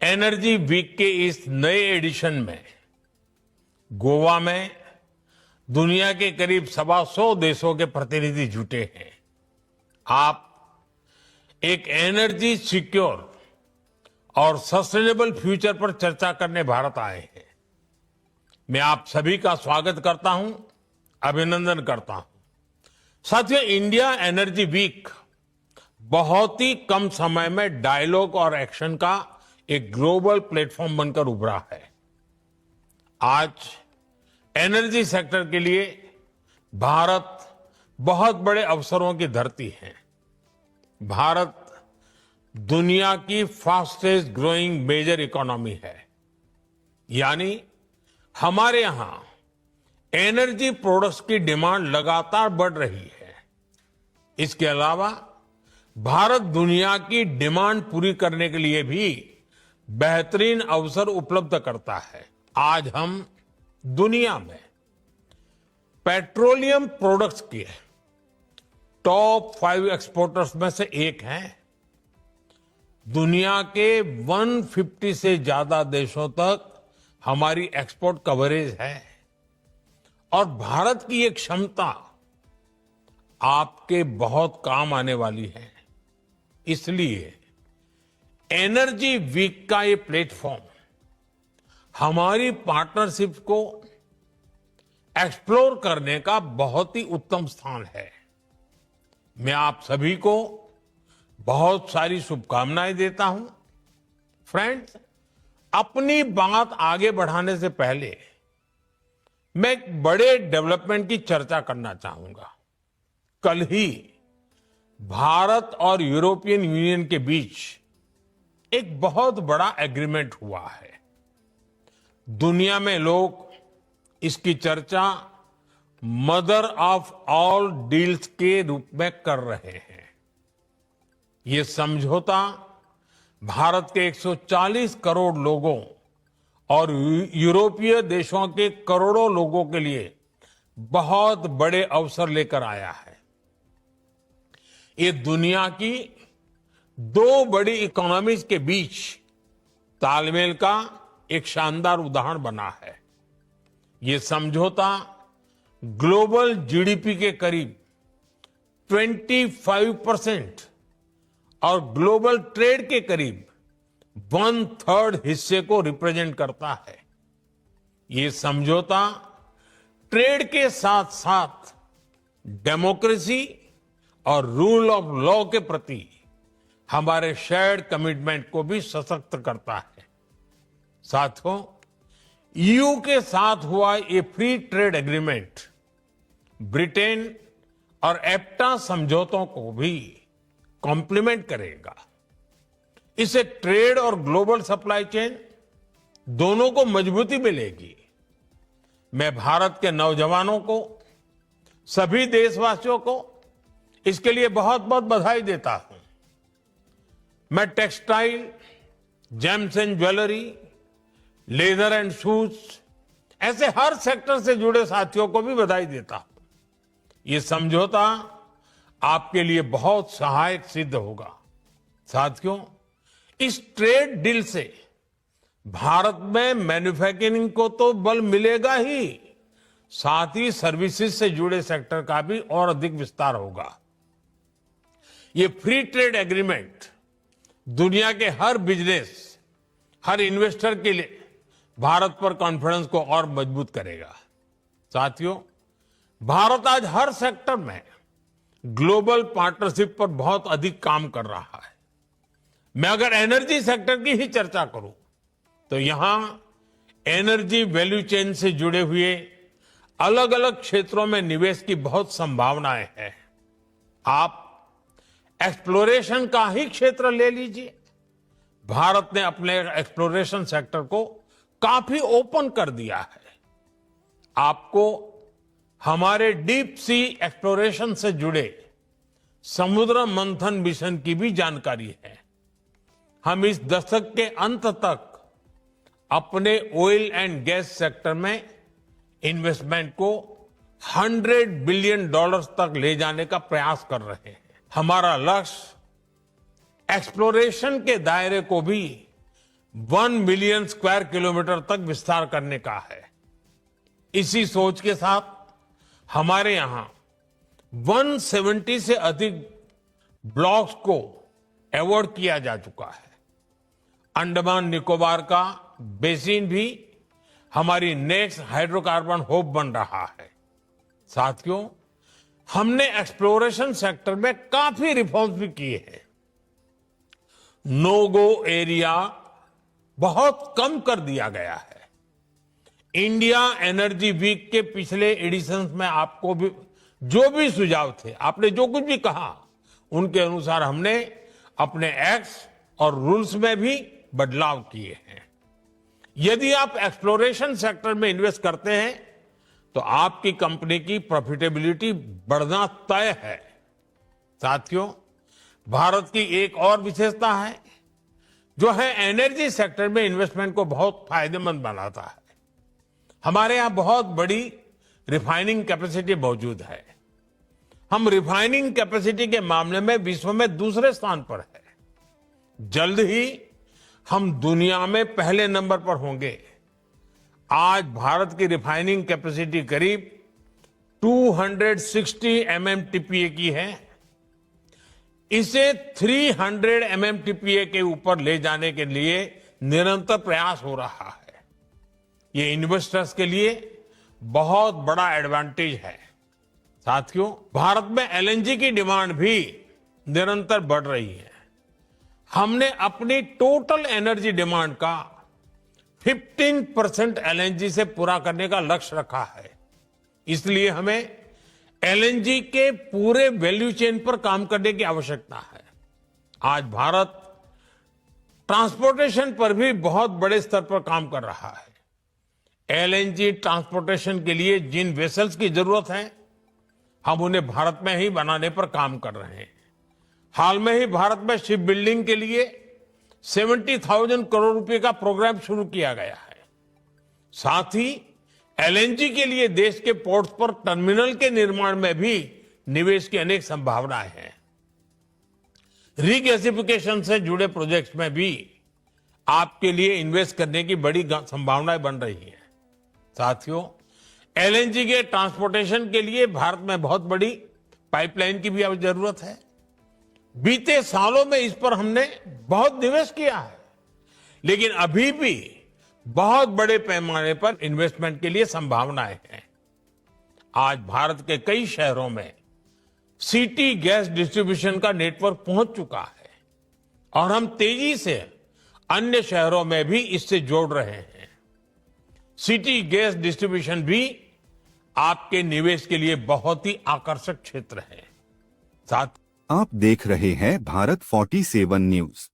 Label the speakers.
Speaker 1: Energy week के इस नए एडिशन में गोवा में दुनिया के करीब 125 देशों के प्रतिनिधि जुटे हैं। आप एक एनर्जी सिक्योर और सस्टेनेबल फ्यूचर पर चर्चा करने भारत आए हैं। मैं आप सभी का स्वागत करता हूं, अभिनंदन करता हूं। साथियों, इंडिया एनर्जी वीक बहुत ही कम समय में डायलॉग और एक्शन का एक ग्लोबल प्लेटफॉर्म बनकर उभरा है। आज एनर्जी सेक्टर के लिए भारत बहुत बड़े अवसरों की धरती है। भारत दुनिया की फास्टेस्ट ग्रोइंग मेजर इकोनॉमी है, यानी हमारे यहां एनर्जी प्रोडक्ट्स की डिमांड लगातार बढ़ रही है। इसके अलावा भारत दुनिया की डिमांड पूरी करने के लिए भी बेहतरीन अवसर उपलब्ध करता है। आज हम दुनिया में पेट्रोलियम प्रोडक्ट्स के टॉप 5 एक्सपोर्टर्स में से एक हैं। दुनिया के 150 से ज्यादा देशों तक हमारी एक्सपोर्ट कवरेज है और भारत की ये क्षमता आपके बहुत काम आने वाली है। इसलिए एनर्जी वीक का ये प्लेटफॉर्म हमारी पार्टनरशिप को एक्सप्लोर करने का बहुत ही उत्तम स्थान है। मैं आप सभी को बहुत सारी शुभकामनाएं देता हूं। फ्रेंड्स, अपनी बात आगे बढ़ाने से पहले मैं एक बड़े डेवलपमेंट की चर्चा करना चाहूंगा। कल ही भारत और यूरोपियन यूनियन के बीच एक बहुत बड़ा एग्रीमेंट हुआ है। दुनिया में लोग इसकी चर्चा मदर ऑफ ऑल डील्स के रूप में कर रहे हैं। ये समझौता भारत के 140 करोड़ लोगों और यूरोपीय देशों के करोड़ों लोगों के लिए बहुत बड़े अवसर लेकर आया है। ये दुनिया की 2 बड़ी इकोनॉमीज के बीच तालमेल का एक शानदार उदाहरण बना है। ये समझौता ग्लोबल जीडीपी के करीब 25% और ग्लोबल ट्रेड के करीब 1/3 हिस्से को रिप्रेजेंट करता है। ये समझौता ट्रेड के साथ साथ डेमोक्रेसी और रूल ऑफ लॉ के प्रति हमारे शेयर्ड कमिटमेंट को भी सशक्त करता है। साथियों, ईयू के साथ हुआ ये फ्री ट्रेड एग्रीमेंट ब्रिटेन और एप्टा समझौतों को भी कॉम्प्लीमेंट करेगा। इससे ट्रेड और ग्लोबल सप्लाई चेन दोनों को मजबूती मिलेगी। मैं भारत के नौजवानों को, सभी देशवासियों को इसके लिए बहुत बहुत बधाई देता हूं। मैं textile, James and jewellery, leather and shoes ऐसे हर सेक्टर से जुड़े साथियों को भी बधाई देता हूं। ये समझौता आपके लिए बहुत सहायक सिद्ध होगा। साथियों, इस ट्रेड डील से भारत में मैन्युफैक्चरिंग को तो बल मिलेगा ही, साथ ही सर्विसेज से जुड़े सेक्टर का भी और अधिक विस्तार होगा। ये फ्री ट्रेड एग्रीमेंट दुनिया के हर बिजनेस, हर इन्वेस्टर के लिए भारत पर कॉन्फिडेंस को और मजबूत करेगा। साथियों, भारत आज हर सेक्टर में ग्लोबल पार्टनरशिप पर बहुत अधिक काम कर रहा है। मैं अगर एनर्जी सेक्टर की ही चर्चा करूं तो यहां एनर्जी वैल्यू चेन से जुड़े हुए अलग अलग क्षेत्रों में निवेश की बहुत संभावनाएं हैं। आप एक्सप्लोरेशन का ही क्षेत्र ले लीजिए। भारत ने अपने एक्सप्लोरेशन सेक्टर को काफी ओपन कर दिया है। आपको हमारे डीप सी एक्सप्लोरेशन से जुड़े समुद्र मंथन मिशन की भी जानकारी है। हम इस दशक के अंत तक अपने ऑयल एंड गैस सेक्टर में इन्वेस्टमेंट को $100 बिलियन तक ले जाने का प्रयास कर रहे हैं। हमारा लक्ष्य एक्सप्लोरेशन के दायरे को भी 1 मिलियन स्क्वायर किलोमीटर तक विस्तार करने का है। इसी सोच के साथ हमारे यहां 170 से अधिक ब्लॉक्स को अवार्ड किया जा चुका है। अंडमान निकोबार का बेसिन भी हमारी नेक्स्ट हाइड्रोकार्बन होप बन रहा है। साथियों, हमने एक्सप्लोरेशन सेक्टर में काफी रिफॉर्म्स भी किए हैं। नो गो एरिया बहुत कम कर दिया गया है। इंडिया एनर्जी वीक के पिछले एडिशंस में आपको भी जो भी सुझाव थे, आपने जो कुछ भी कहा, उनके अनुसार हमने अपने एक्ट्स और रूल्स में भी बदलाव किए हैं। यदि आप एक्सप्लोरेशन सेक्टर में इन्वेस्ट करते हैं तो आपकी कंपनी की प्रॉफिटेबिलिटी बढ़ना तय है। साथियों, भारत की एक और विशेषता है जो है एनर्जी सेक्टर में इन्वेस्टमेंट को बहुत फायदेमंद बनाता है। हमारे यहां बहुत बड़ी रिफाइनिंग कैपेसिटी मौजूद है। हम रिफाइनिंग कैपेसिटी के मामले में विश्व में दूसरे स्थान पर है। जल्द ही हम दुनिया में पहले नंबर पर होंगे। आज भारत की रिफाइनिंग कैपेसिटी करीब 260 MMTPA की है। इसे 300 MMTPA के ऊपर ले जाने के लिए निरंतर प्रयास हो रहा है। ये इन्वेस्टर्स के लिए बहुत बड़ा एडवांटेज है। साथियों, भारत में LNG की डिमांड भी निरंतर बढ़ रही है। हमने अपनी टोटल एनर्जी डिमांड का 15% LNG से पूरा करने का लक्ष्य रखा है। इसलिए हमें LNG के पूरे वैल्यू चेन पर काम करने की आवश्यकता है। आज भारत ट्रांसपोर्टेशन पर भी बहुत बड़े स्तर पर काम कर रहा है। LNG ट्रांसपोर्टेशन के लिए जिन वेसल्स की जरूरत है, हम उन्हें भारत में ही बनाने पर काम कर रहे हैं। हाल में ही भारत में शिप बिल्डिंग के लिए 70,000 करोड़ रुपए का प्रोग्राम शुरू किया गया है। साथ ही LNG के लिए देश के पोर्ट्स पर टर्मिनल के निर्माण में भी निवेश की अनेक संभावनाएं हैं। रीगैसिफिकेशन से जुड़े प्रोजेक्ट्स में भी आपके लिए इन्वेस्ट करने की बड़ी संभावनाएं बन रही हैं। साथियों, LNG के ट्रांसपोर्टेशन के लिए भारत में बहुत बड़ी पाइपलाइन की भी अब जरूरत है। बीते सालों में इस पर हमने बहुत निवेश किया है, लेकिन अभी भी बहुत बड़े पैमाने पर इन्वेस्टमेंट के लिए संभावनाएं हैं। आज भारत के कई शहरों में सिटी गैस डिस्ट्रीब्यूशन का नेटवर्क पहुंच चुका है और हम तेजी से अन्य शहरों में भी इससे जोड़ रहे हैं। सिटी गैस डिस्ट्रीब्यूशन भी आपके निवेश के लिए बहुत ही आकर्षक क्षेत्र है। साथ
Speaker 2: आप देख रहे हैं भारत 47 न्यूज।